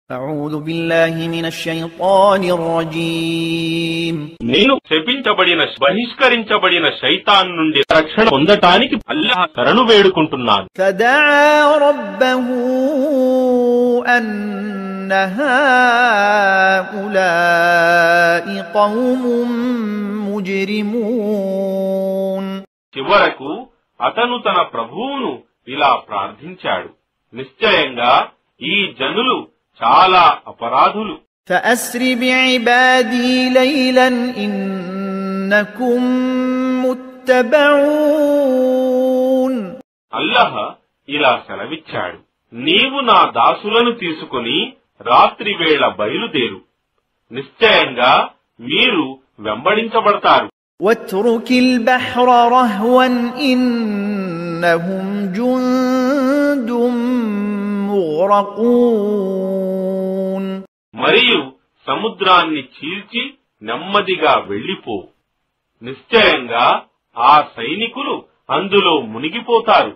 أعوذ بالله من الشيطان الرجيم నేను శపించబడిన బహిష్కరించబడిన శైతాన్ నుండి రక్షణ పొందటానికి అల్లాహ్ శరణు వేడుకుంటున్నాను. فدعا ربه أن هؤلاء قوم مجرمون చివరకు అతను తన ప్రభువును ఇలా ప్రార్థించాడు, నిశ్చయంగా ఈ జనులు చాలా అపరాధులు. فأسر بعبادي ليلا إنكم متبعون అల్లాహ్ ఇలా సెలవిచ్చాడు, నీవు నా దాసులను తీసుకుని రాత్రి వేళ బయలుదేరు, నిశ్చయంగా మీరు వెంబడించబడతారు. واترك البحر رهوا إنهم جند مغرقون మరియు సముద్రాన్ని చీల్చి నెమ్మదిగా వెళ్లిపో, నిశ్చయంగా ఆ సైనికులు అందులో మునిగిపోతారు.